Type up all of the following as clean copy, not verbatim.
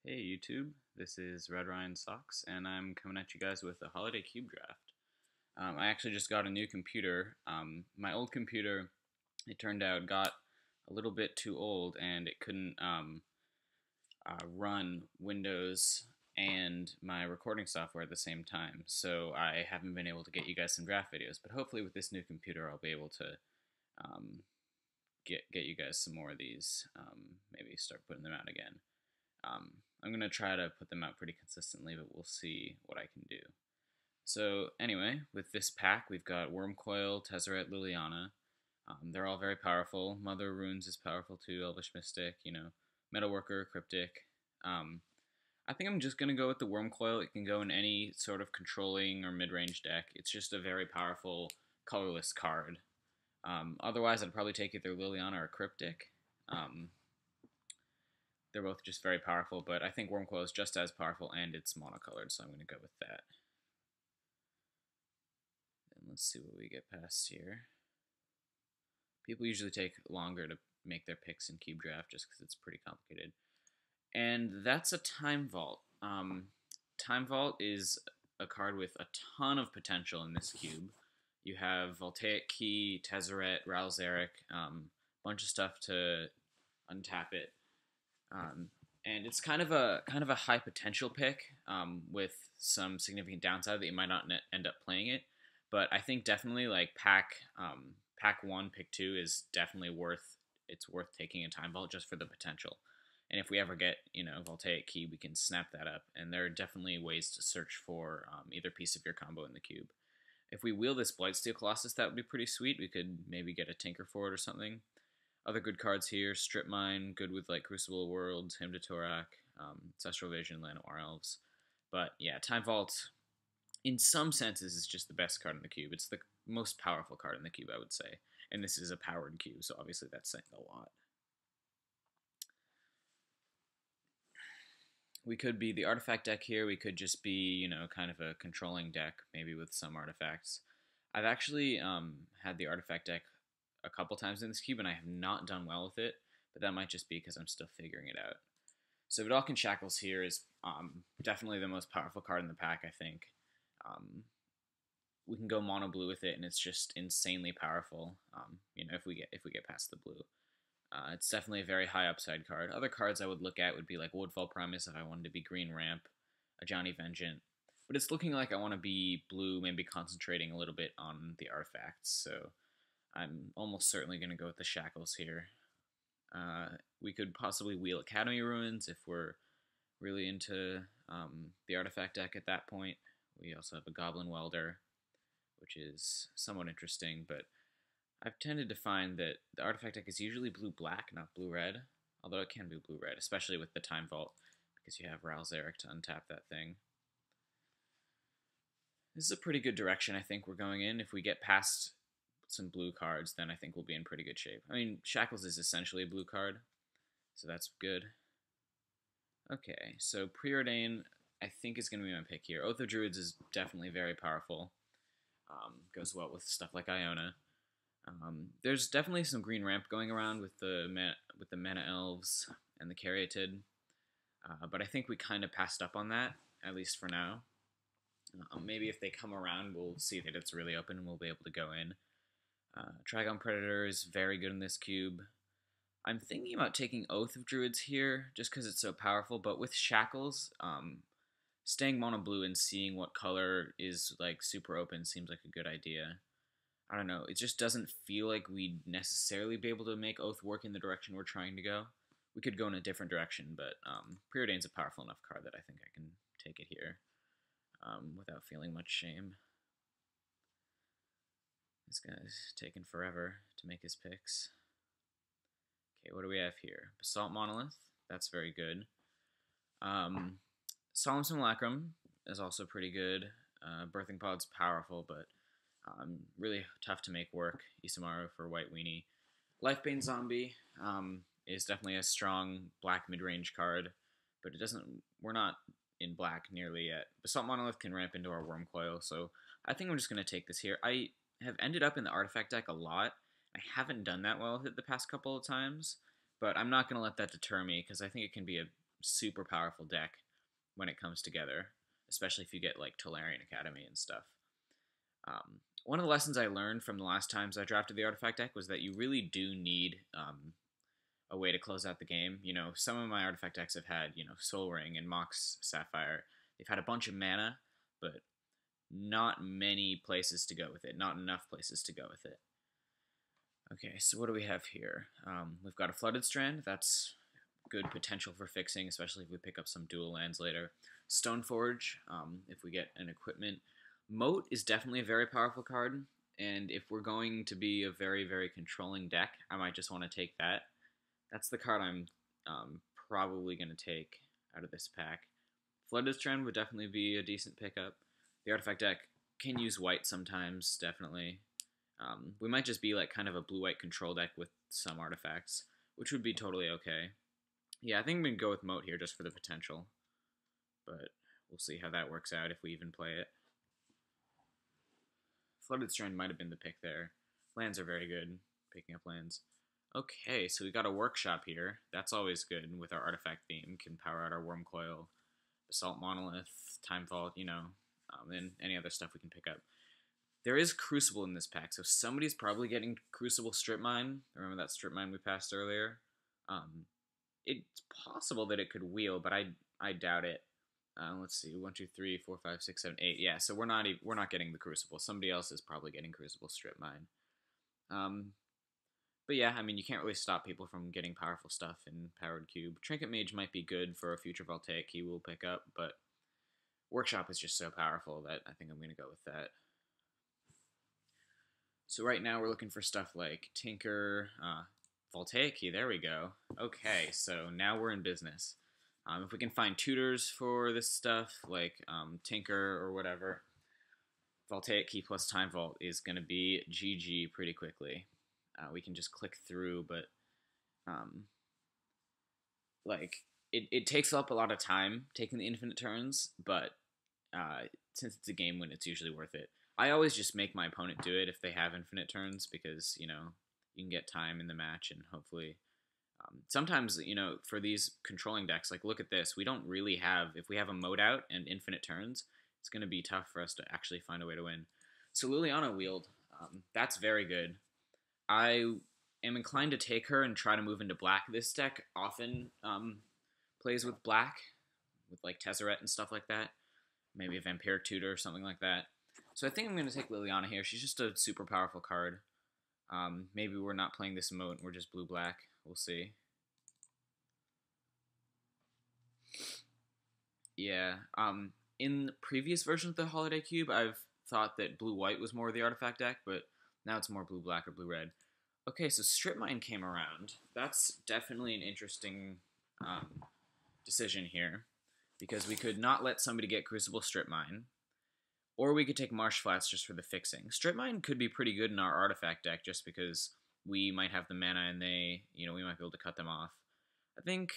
Hey YouTube, this is Red Ryan Socks, and I'm coming at you guys with a holiday cube draft. I actually just got a new computer. My old computer, it turned out, got a little bit too old, and it couldn't run Windows and my recording software at the same time. So I haven't been able to get you guys some draft videos. But hopefully, with this new computer, I'll be able to um, get you guys some more of these. Maybe start putting them out again. Um, I'm going to try to put them out pretty consistently, but we'll see what I can do. So anyway, with this pack, we've got Wurmcoil, Tezzeret, Liliana. They're all very powerful. Mother of Runes is powerful too, Elvish Mystic, Metalworker, Cryptic. Um, I think I'm just going to go with the Wurmcoil. It can go in any sort of controlling or mid-range deck. It's just a very powerful, colorless card. Otherwise, I'd probably take either Liliana or Cryptic. They're both just very powerful, but I think Wurmcoil is just as powerful, and it's monocolored, so I'm going to go with that. And let's see what we get past here. People usually take longer to make their picks in Cube Draft just because it's pretty complicated. And that's a Time Vault. Time Vault is a card with a ton of potential in this cube. You have Voltaic Key, Tezzeret, Ral Zarek, bunch of stuff to untap it. And it's kind of a high potential pick with some significant downside that you might not end up playing it. But I think definitely like pack one, pick two is definitely worth taking a Time Vault just for the potential. And if we ever get Voltaic Key, we can snap that up. And there are definitely ways to search for either piece of your combo in the cube. If we wheel this Blightsteel Colossus, that would be pretty sweet. We could maybe get a Tinker for it or something. Other good cards here: Strip Mine, good with like Crucible of Worlds, Hymn to Torak, Ancestral Vision, Llanowar Elves. But yeah, Time Vault, in some senses, is just the best card in the cube. It's the most powerful card in the cube, I would say. And this is a powered cube, so obviously that's saying a lot. We could be the artifact deck here. We could just be, kind of a controlling deck, maybe with some artifacts. I've actually had the artifact deck a couple times in this cube, and I have not done well with it, but that might just be because I'm still figuring it out. So Vedalken Shackles here is definitely the most powerful card in the pack, I think. We can go mono blue with it, and it's just insanely powerful. If we get past the blue. It's definitely a very high upside card. Other cards I would look at would be like Woodfall Primus if I wanted to be green ramp, Ajani Vengeant. But it's looking like I want to be blue, maybe concentrating a little bit on the artifacts. So I'm almost certainly going to go with the Shackles here. We could possibly wheel Academy Ruins if we're really into the artifact deck at that point. We also have a Goblin Welder, which is somewhat interesting, but I've tended to find that the artifact deck is usually blue-black, not blue-red, although it can be blue-red, especially with the Time Vault, because you have Ral Zarek to untap that thing. This is a pretty good direction I think we're going in. If we get past some blue cards, then I think we'll be in pretty good shape. I mean, Shackles is essentially a blue card, so that's good. Okay, so Preordain, I think, is going to be my pick here. Oath of Druids is definitely very powerful. Goes well with stuff like Iona. There's definitely some green ramp going around with the Mana Elves and the Caryatid, but I think we kind of passed up on that, at least for now. Maybe if they come around, we'll see that it's really open and we'll be able to go in. Trigon Predator is very good in this cube. I'm thinking about taking Oath of Druids here, just because it's so powerful, but with Shackles, staying mono blue and seeing what color is like super open seems like a good idea. I don't know, it just doesn't feel like we'd necessarily be able to make Oath work in the direction we're trying to go. We could go in a different direction, but Preordain's a powerful enough card that I think I can take it here without feeling much shame. This guy's taking forever to make his picks. Okay, what do we have here? Basalt Monolith, that's very good. Solemn Simulacrum is also pretty good. Birthing Pod's powerful, but really tough to make work. Isamaru for White Weenie. Lifebane Zombie is definitely a strong black mid-range card, but it doesn't. We're not in black nearly yet. Basalt Monolith can ramp into our Wurmcoil, so I think I'm just going to take this here. I have ended up in the artifact deck a lot. I haven't done that well with it the past couple of times, but I'm not going to let that deter me because I think it can be a super powerful deck when it comes together, especially if you get like Tolarian Academy and stuff. One of the lessons I learned from the last times I drafted the artifact deck was that you really do need a way to close out the game. You know, some of my artifact decks have had, you know, Soul Ring and Mox Sapphire. They've had a bunch of mana, but not many places to go with it. Not enough places to go with it. Okay, so what do we have here? We've got a Flooded Strand. That's good potential for fixing, especially if we pick up some dual lands later. Stoneforge, if we get an equipment. Moat is definitely a very powerful card, and if we're going to be a very, very controlling deck, I might just want to take that. That's the card I'm probably going to take out of this pack. Flooded Strand would definitely be a decent pickup. The artifact deck can use white sometimes, definitely. We might just be like kind of a blue-white control deck with some artifacts, which would be totally okay. Yeah, I think I'm going to go with Moat here just for the potential, but we'll see how that works out if we even play it. Flooded Strand might have been the pick there. Lands are very good, picking up lands. Okay, so we got a workshop here. That's always good with our artifact theme. Can power out our Wurmcoil, Basalt Monolith, Time Vault, you know, and any other stuff we can pick up. There is Crucible in this pack, so somebody's probably getting Crucible Strip Mine. Remember that Strip Mine we passed earlier? It's possible that it could wheel, but I doubt it. Let's see, 1, 2, 3, 4, 5, 6, 7, 8. Yeah, so we're not getting the Crucible. Somebody else is probably getting Crucible Strip Mine. But yeah, I mean, you can't really stop people from getting powerful stuff in Powered Cube. Trinket Mage might be good for a future Voltaic he will pick up, but Workshop is just so powerful that I think I'm going to go with that. So right now we're looking for stuff like Tinker, Voltaic key, there we go. Okay, so now we're in business. If we can find tutors for this stuff, like Tinker or whatever, Voltaic key plus Time Vault is going to be GG pretty quickly. We can just click through, but like it takes up a lot of time taking the infinite turns, but since it's a game win, it's usually worth it. I always just make my opponent do it if they have infinite turns because, you know, you can get time in the match and hopefully sometimes, you know, for these controlling decks, like look at this, we don't really have, if we have a Moat out and infinite turns, it's going to be tough for us to actually find a way to win. So Liliana wheeled, that's very good. I am inclined to take her and try to move into black. This deck often plays with black, with like Tezzeret and stuff like that. Maybe a Vampiric Tutor or something like that. So I think I'm going to take Liliana here. She's just a super powerful card. Maybe we're not playing this Moat and we're just blue-black. We'll see. Yeah. In previous versions of the Holiday Cube, I've thought that blue-white was more of the artifact deck, but now it's more blue-black or blue-red. Okay, so Strip Mine came around. That's definitely an interesting decision here, because we could not let somebody get Crucible Strip Mine, or we could take Marsh Flats just for the fixing. Strip Mine could be pretty good in our artifact deck just because we might have the mana and they, you know, we might be able to cut them off. I think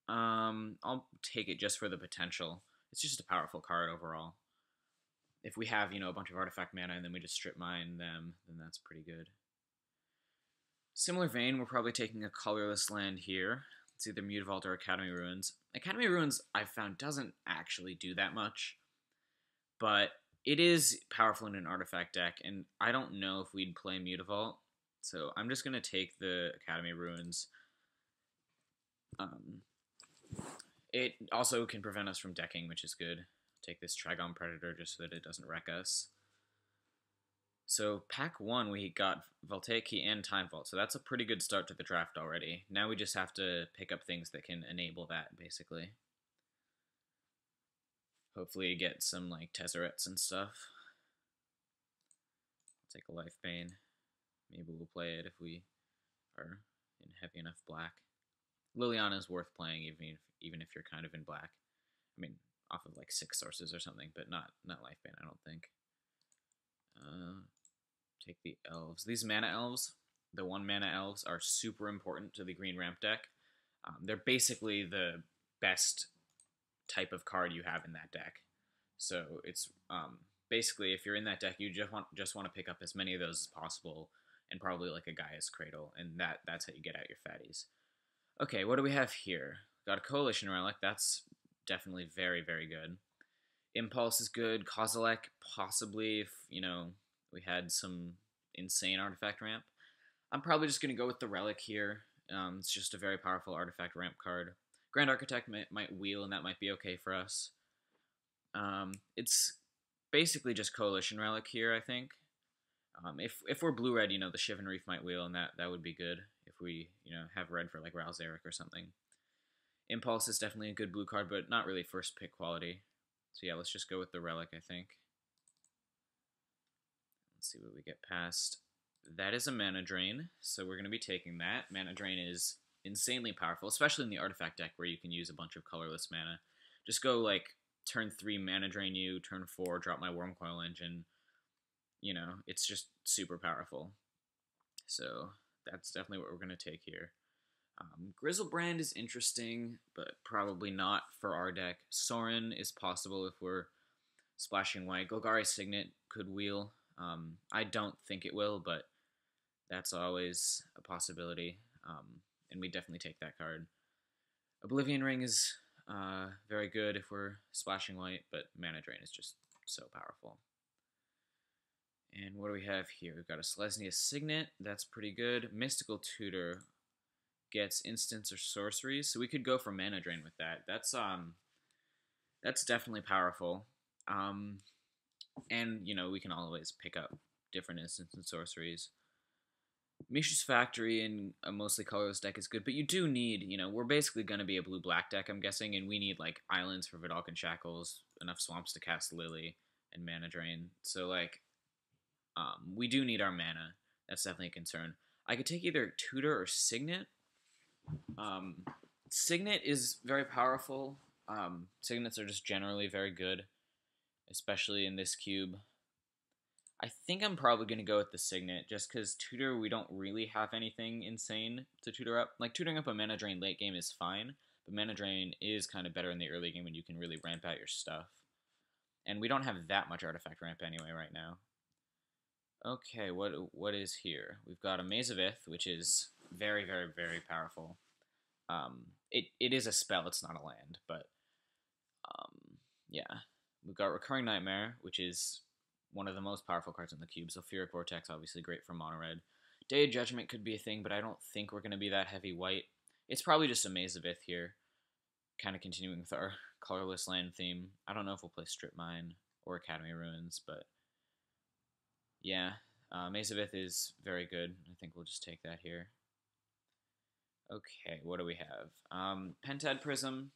I'll take it just for the potential. It's just a powerful card overall. If we have, you know, a bunch of artifact mana and then we just Strip Mine them, then that's pretty good. Similar vein, we're probably taking a colorless land here. It's either Mutavault or Academy Ruins. Academy Ruins, I've found, doesn't actually do that much, but it is powerful in an artifact deck, and I don't know if we'd play Mutavault, so I'm just going to take the Academy Ruins. It also can prevent us from decking, which is good. Take this Trigon Predator just so that it doesn't wreck us. So pack 1, we got Voltaic Key and Time Vault, so that's a pretty good start to the draft already. Now we just have to pick up things that can enable that, basically. Hopefully get some, like, Tezzerets and stuff. I'll take a Life Bane. Maybe we'll play it if we are in heavy enough black. Liliana is worth playing even if you're kind of in black. I mean, off of, like, 6 sources or something, but not Life Bane, I don't think. Take the elves. These mana elves, the 1 mana elves, are super important to the green ramp deck. They're basically the best type of card you have in that deck. So it's basically, if you're in that deck, you just want to pick up as many of those as possible, and probably like a Gaia's Cradle, and that's how you get out your fatties. Okay, what do we have here? Got a Coalition Relic. That's definitely very, very good. Impulse is good. Kozilek, possibly, if, we had some insane artifact ramp. I'm probably just going to go with the Relic here. It's just a very powerful artifact ramp card. Grand Architect might wheel, and that might be okay for us. It's basically just Coalition Relic here, I think. If we're blue-red, the Shivan Reef might wheel, and that would be good if we, have red for like Ral Zarek or something. Impulse is definitely a good blue card, but not really first pick quality. So yeah, let's just go with the Relic, I think. Let's see what we get past. That is a Mana Drain, so we're going to be taking that. Mana Drain is insanely powerful, especially in the Artifact deck where you can use a bunch of colorless mana. Just go like turn 3 Mana Drain you, turn 4 drop my Wurmcoil Engine. It's just super powerful. So that's definitely what we're going to take here. Griselbrand is interesting, but probably not for our deck. Sorin is possible if we're splashing white. Golgari Signet could wheel. I don't think it will, but that's always a possibility, and we definitely take that card. Oblivion Ring is very good if we're splashing white, but Mana Drain is just so powerful. And what do we have here? We've got a Selesnya Signet. That's pretty good. Mystical Tutor gets instants or sorceries, so we could go for Mana Drain with that. That's definitely powerful. And we can always pick up different instants and sorceries. Mishra's Factory in a mostly colorless deck is good, but you do need, we're basically going to be a blue-black deck, I'm guessing, and we need, like, islands for Vidalcan Shackles, enough swamps to cast Lily, and Mana Drain. So, like, we do need our mana. That's definitely a concern. I could take either Tutor or Signet. Signet is very powerful. Signets are just generally very good, especially in this cube. I think I'm probably going to go with the Signet, just because Tutor, we don't really have anything insane to tutor up. Like, tutoring up a Mana Drain late game is fine, but Mana Drain is kind of better in the early game when you can really ramp out your stuff. And we don't have that much artifact ramp anyway right now. Okay, what is here? We've got a Maze of Ith, which is very, very, very powerful. It is a spell, it's not a land, but yeah. We've got Recurring Nightmare, which is one of the most powerful cards in the cube. Sulfuric Vortex, obviously great for mono red. Day of Judgment could be a thing, but I don't think we're going to be that heavy white. It's probably just a Maze of Ith here, kind of continuing with our colorless land theme. I don't know if we'll play Strip Mine or Academy Ruins, but yeah, Maze of Ith is very good. I think we'll just take that here. Okay, what do we have? Pentad Prism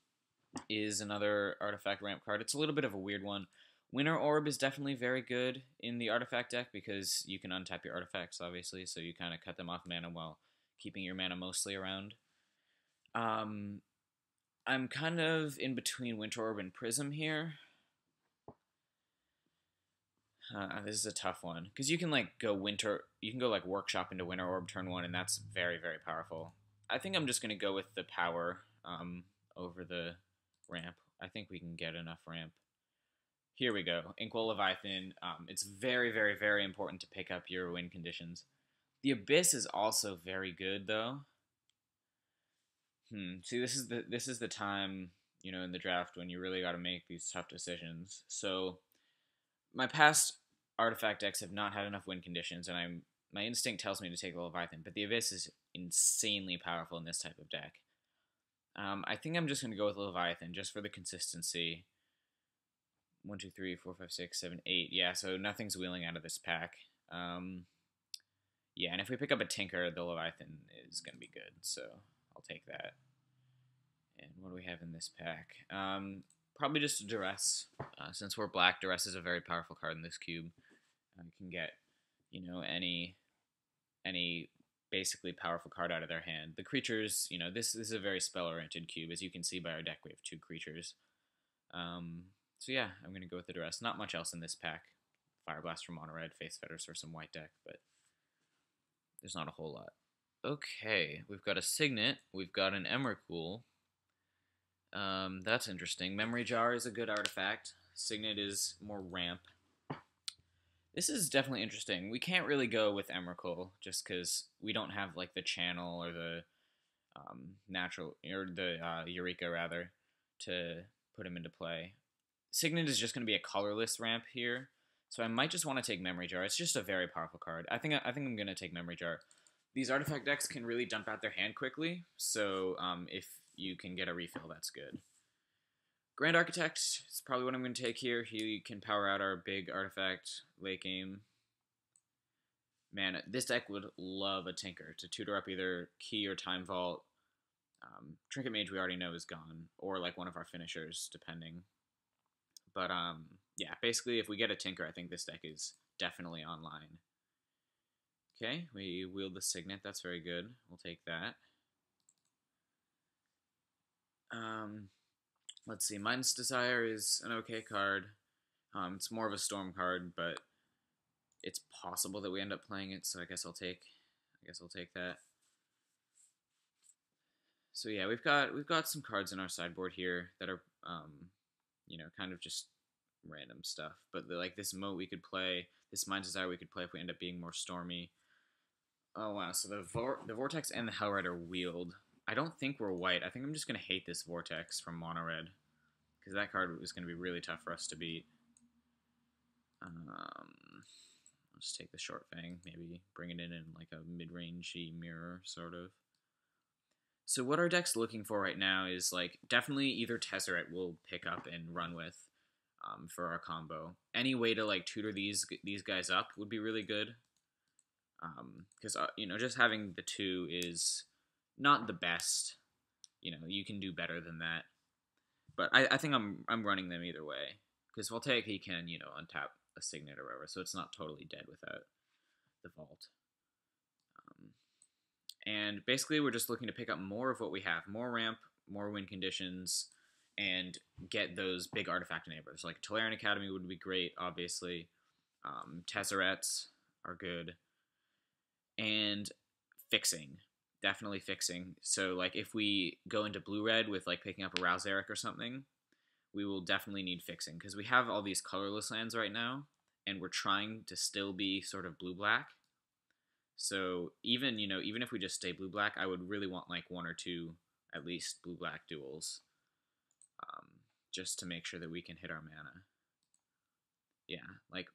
is another artifact ramp card. It's a little bit of a weird one. Winter Orb is definitely very good in the artifact deck because you can untap your artifacts, obviously, so you kind of cut them off mana while keeping your mana mostly around. I'm kind of in between Winter Orb and Prism here. This is a tough one because you can go like Workshop into Winter Orb turn 1, and that's very, very powerful. I think I'm just gonna go with the power over the ramp. I think we can get enough ramp. Here we go. Inkwell Leviathan. It's very, very, very important to pick up your win conditions. The Abyss is also very good though. See, this is the time, in the draft when you really got to make these tough decisions. So my past artifact decks have not had enough win conditions, and my instinct tells me to take the Leviathan, but the Abyss is insanely powerful in this type of deck. I think I'm just going to go with Leviathan just for the consistency. 1, 2, 3, 4, 5, 6, 7, 8. Yeah, so nothing's wheeling out of this pack. Yeah, and if we pick up a Tinker, the Leviathan is going to be good, so I'll take that. And what do we have in this pack? Probably just a Duress. Since we're black, Duress is a very powerful card in this cube. You can get, any basically powerful card out of their hand. The creatures, this is a very spell-oriented cube. As you can see by our deck, we have 2 creatures. So yeah, I'm going to go with the Duress. Not much else in this pack. Fire Blast from mono red, Face Fetters for some white deck, but there's not a whole lot. Okay, we've got a Signet. We've got an Emrakul. That's interesting. Memory Jar is a good artifact. Signet is more ramp. This is definitely interesting. We can't really go with Emrakul just because we don't have like the channel or the natural, or the Eureka rather, to put him into play. Signet is just going to be a colorless ramp here, so I might just want to take Memory Jar. It's just a very powerful card. I think I'm going to take Memory Jar. These artifact decks can really dump out their hand quickly, so if you can get a refill, that's good. Grand Architect is probably what I'm going to take here. He can power out our big artifact late game. Man, this deck would love a Tinker to tutor up either Key or Time Vault. Trinket Mage we already know is gone, or like one of our finishers, depending. But yeah, basically if we get a Tinker, I think this deck is definitely online. Okay, we wield the Signet, that's very good. We'll take that. Let's see, Mind's Desire is an okay card. It's more of a storm card, but it's possible that we end up playing it, so I guess I'll take that. So yeah, we've got some cards in our sideboard here that are you know, kind of just random stuff. But like this Moat we could play, this Mind's Desire we could play if we end up being more stormy. Oh wow, so the Vortex and the Hellrider wield. I don't think we're white. I think I'm just going to hate this Vortex from Mono Red, because that card is going to be really tough for us to beat. I'll just take the Short Fang, maybe bring it in like a mid-rangey mirror, sort of. So what our deck's looking for right now is like definitely either Tezzeret we'll pick up and run with for our combo. Any way to like tutor these guys up would be really good. Because you know, just having the 2 is not the best. You know, you can do better than that. But I think I'm running them either way. Because Voltaic, he can, you know, untap a Signet or whatever, so it's not totally dead without the Vault. And basically we're just looking to pick up more of what we have. More ramp, more win conditions, and get those big artifact enablers. Like Tolarian Academy would be great, obviously. Tezzerets are good. And fixing. Definitely fixing. So like if we go into blue-red with like picking up a Rouse Eric or something, we will definitely need fixing. Because we have all these colorless lands right now, and we're trying to still be sort of blue-black. So even, you know, even if we just stay blue-black, I would really want like 1 or 2 at least blue-black duels, just to make sure that we can hit our mana. Yeah, like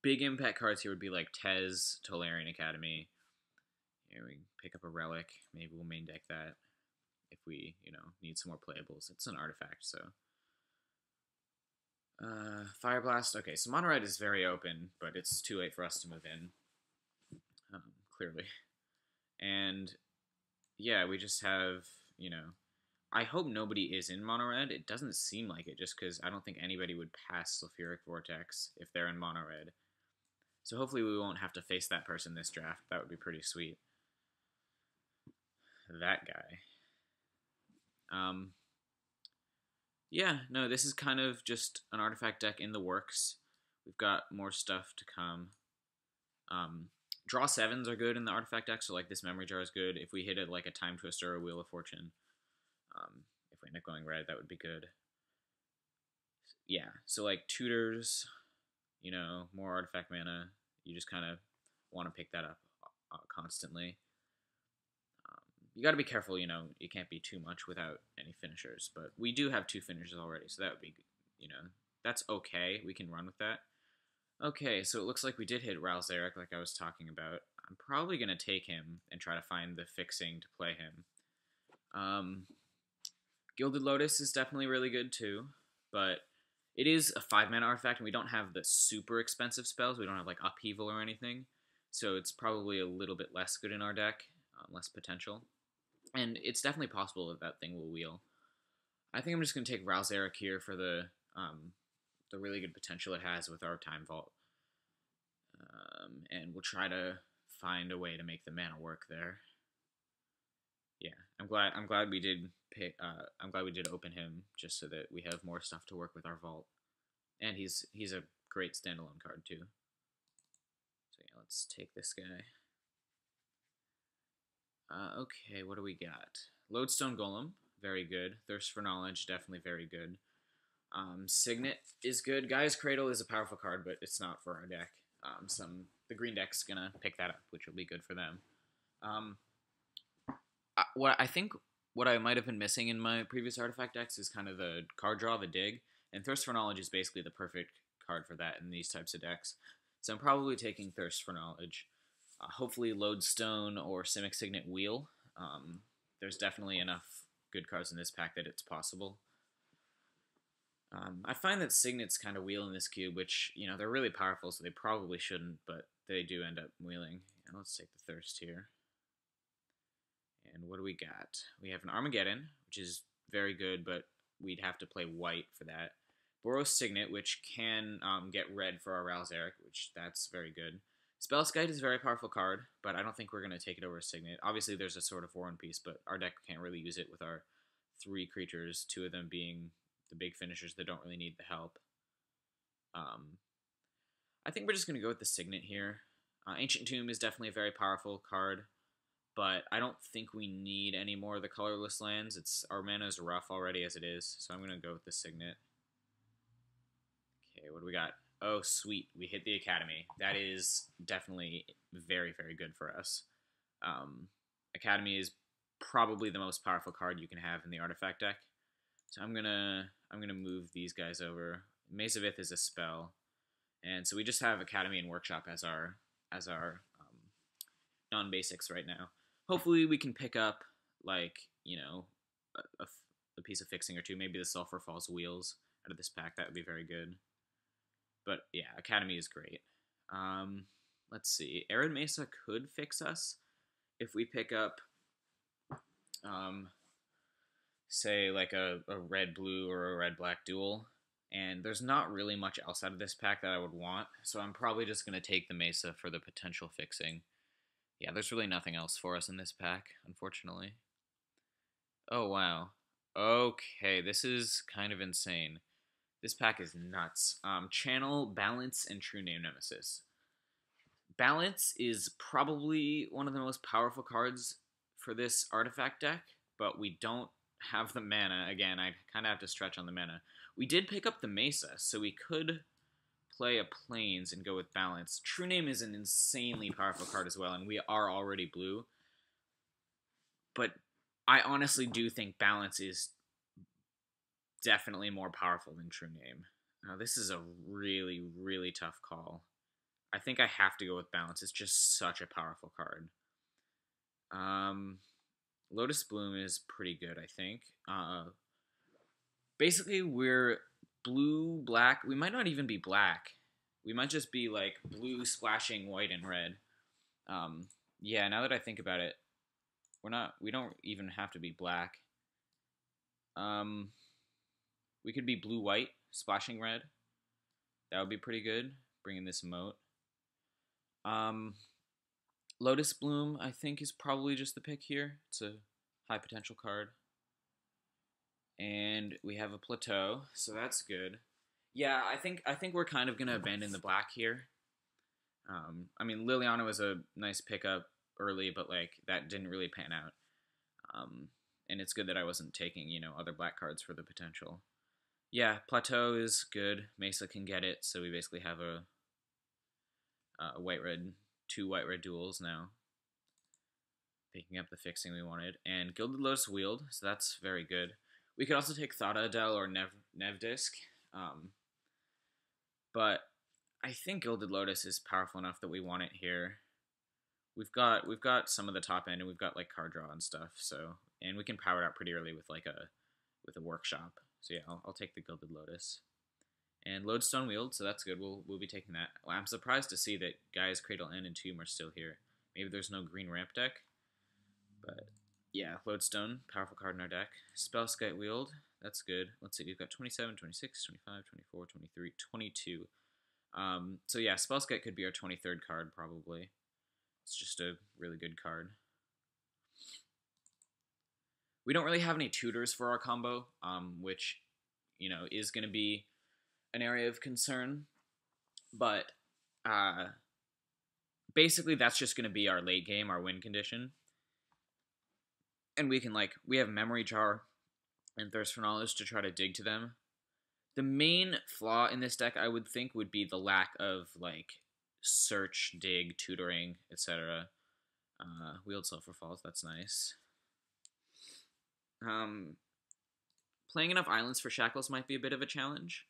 big impact cards here would be like Tez, Tolarian Academy. Here we pick up a Relic. Maybe we'll main deck that if we, you know, need some more playables. It's an artifact, so. Fire Blast. Okay, so Mono Red is very open, but it's too late for us to move in. Clearly. And yeah, we just have, you know, I hope nobody is in Mono Red. It doesn't seem like it, just because I don't think anybody would pass Sulfuric Vortex if they're in Mono Red. So hopefully we won't have to face that person this draft. That would be pretty sweet. That guy. Yeah, no, this is kind of just an artifact deck in the works. We've got more stuff to come. Draw 7s are good in the artifact deck, so like this Memory Jar is good. If we hit it like a Time Twister or a Wheel of Fortune, if we end up going red, that would be good. Yeah, so like tutors, you know, more artifact mana. You just kind of want to pick that up constantly. You got to be careful, you know, it can't be too much without any finishers, but we do have 2 finishers already, so that would be, you know, that's okay. We can run with that. Okay, so it looks like we did hit Rouse Eric like I was talking about. I'm probably going to take him and try to find the fixing to play him. Gilded Lotus is definitely really good too, but it is a 5-mana artifact, and we don't have the super expensive spells. We don't have like Upheaval or anything, so it's probably a little bit less good in our deck, less potential. And it's definitely possible that that thing will wheel. I think I'm just going to take Rouse Eric here for the really good potential it has with our Time Vault. And we'll try to find a way to make the mana work there. Yeah, I'm glad we did open him, just so that we have more stuff to work with our vault. And he's a great standalone card too. So yeah, let's take this guy. Okay, what do we got? Lodestone Golem, very good. Thirst for Knowledge, definitely very good. Signet is good. Gaia's Cradle is a powerful card, but it's not for our deck. The green deck's gonna pick that up, which will be good for them. What I think what I might have been missing in my previous artifact decks is kind of the card draw, the dig, and Thirst for Knowledge is basically the perfect card for that in these types of decks. So I'm probably taking Thirst for Knowledge. Hopefully Lodestone or Simic Signet Wheel. There's definitely enough good cards in this pack that it's possible. I find that Signets kind of wheel in this cube, which, you know, they're really powerful, so they probably shouldn't, but they do end up wheeling. And let's take the Thirst here. And what do we got? We have an Armageddon, which is very good, but we'd have to play white for that. Boros Signet, which can get red for our Ralzeric, which that's very good. Spellskite is a very powerful card, but I don't think we're going to take it over a Signet. Obviously, there's a Sword of War and Peace, but our deck can't really use it with our 3 creatures, 2 of them being the big finishers that don't really need the help. I think we're just going to go with the Signet here. Ancient Tomb is definitely a very powerful card, but I don't think we need any more of the colorless lands. Our mana is rough already as it is, so I'm going to go with the Signet. Okay, what do we got? Oh, sweet. We hit the Academy. That is definitely very, very good for us. Academy is probably the most powerful card you can have in the artifact deck. So I'm gonna move these guys over. Maze of Ith is a spell, and so we just have Academy and Workshop as our non-basics right now. Hopefully we can pick up, like, you know, a piece of fixing or two. Maybe the Sulphur Falls Wheels out of this pack. That would be very good. But yeah, Academy is great. Let's see. Arid Mesa could fix us if we pick up, say, like a red-blue or a red-black duel. And there's not really much else out of this pack that I would want, so I'm probably just going to take the Mesa for the potential fixing. Yeah, there's really nothing else for us in this pack, unfortunately. Oh, wow. Okay, this is kind of insane. This pack is nuts. Channel, Balance, and True Name Nemesis. Balance is probably one of the most powerful cards for this artifact deck, but we don't have the mana. Again, I kind of have to stretch on the mana. We did pick up the Mesa, so we could play a Plains and go with Balance. True Name is an insanely powerful card as well, and we are already blue. But I honestly do think Balance is definitely more powerful than True Name. Now, this is a really, really tough call. I think I have to go with Balance. It's just such a powerful card. Lotus Bloom is pretty good, I think. Basically, we're blue, black. We might not even be black. We might just be, like, blue splashing white and red. Yeah, now that I think about it, we don't even have to be black. We could be blue-white, splashing red. That would be pretty good, bringing this emote. Lotus Bloom, I think, is probably just the pick here. It's a high potential card. And we have a Plateau, so that's good. Yeah, I think we're kind of going to abandon the black here. I mean, Liliana was a nice pickup early, but, like, that didn't really pan out. And it's good that I wasn't taking, you know, other black cards for the potential. Yeah, Plateau is good. Mesa can get it, so we basically have a white-red, 2 white-red duels now. Picking up the fixing we wanted. And Gilded Lotus Wield, so that's very good. We could also take Thada Adel or Nevdisk. But I think Gilded Lotus is powerful enough that we want it here. We've got some of the top end, and we've got, like, card draw and stuff, so... And we can power it out pretty early with, like, a Workshop. So yeah, I'll take the Gilded Lotus. And Lodestone Wield, so that's good. We'll be taking that. Well, I'm surprised to see that Gaia's Cradle End and Tomb are still here. Maybe there's no green ramp deck. But yeah, Lodestone, powerful card in our deck. Spellskite Wield, that's good. Let's see, we've got 27, 26, 25, 24, 23, 22. So yeah, Spellskite could be our 23rd card, probably. It's just a really good card. We don't really have any tutors for our combo, which, you know, is going to be an area of concern. But basically, that's just going to be our late game, our win condition. And we can, like, we have Memory Jar and Thirst for Knowledge to try to dig to them. The main flaw in this deck, I would think, would be the lack of, like, search, dig, tutoring, etc. Wield Sulphur Falls, that's nice. Um, Playing enough islands for Shackles might be a bit of a challenge,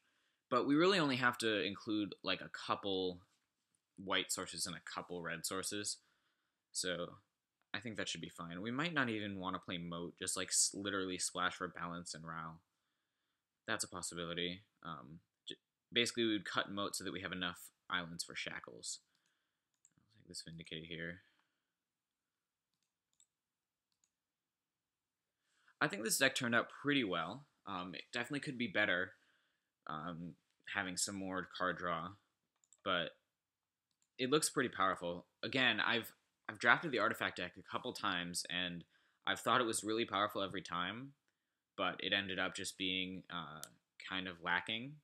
but we really only have to include like a couple white sources and a couple red sources. So I think that should be fine. We might not even want to play Moat, just like literally splash for balance and Ral. That's a possibility. Basically, we would cut Moat so that we have enough islands for Shackles. I'll take this Vindicate here. I think this deck turned out pretty well. It definitely could be better, having some more card draw, but it looks pretty powerful. Again, I've drafted the artifact deck a couple times, and I've thought it was really powerful every time, but it ended up just being kind of lacking.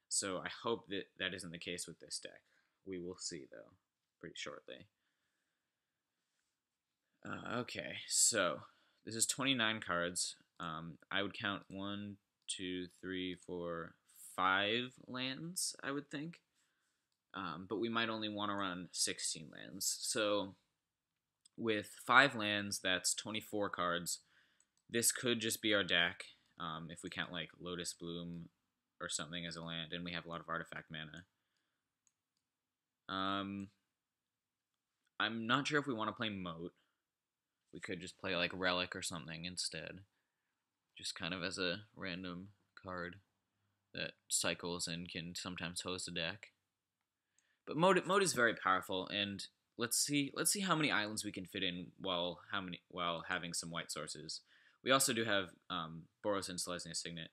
So I hope that that isn't the case with this deck. We will see, though, pretty shortly. Okay, so this is 29 cards. I would count 1, 2, 3, 4, 5 lands, I would think. But we might only want to run 16 lands. So with 5 lands, that's 24 cards. This could just be our deck, if we count like Lotus Bloom or something as a land, and we have a lot of artifact mana. I'm not sure if we want to play Moat. We could just play like Relic or something instead. Just kind of as a random card that cycles and can sometimes host a deck. But Moat is very powerful, and let's see how many islands we can fit in while having some white sources. We also do have Boros and Selesnya Signet,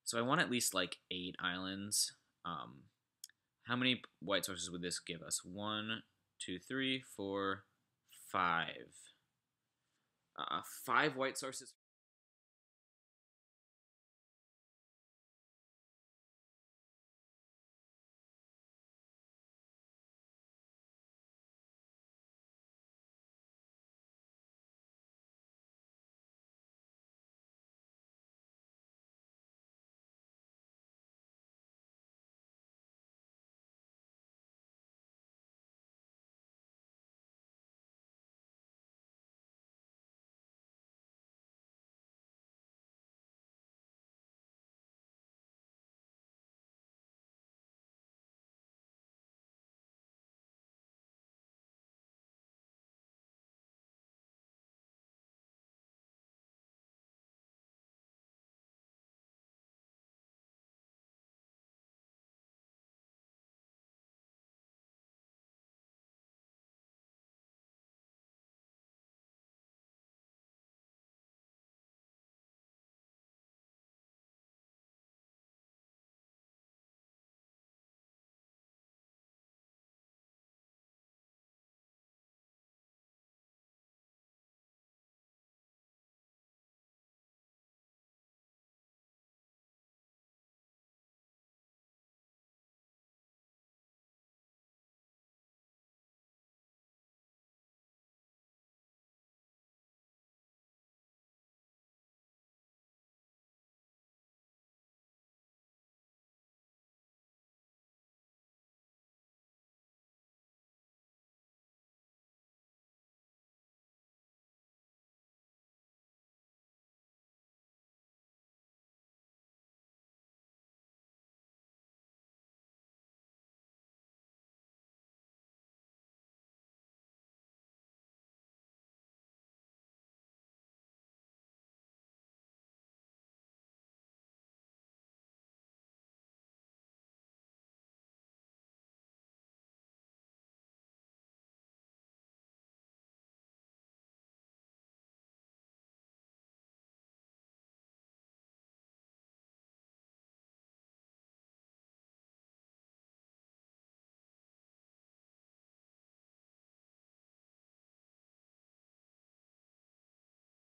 so I want at least like 8 islands. How many white sources would this give us? 1, 2, 3, 4, 5. 5 white sources.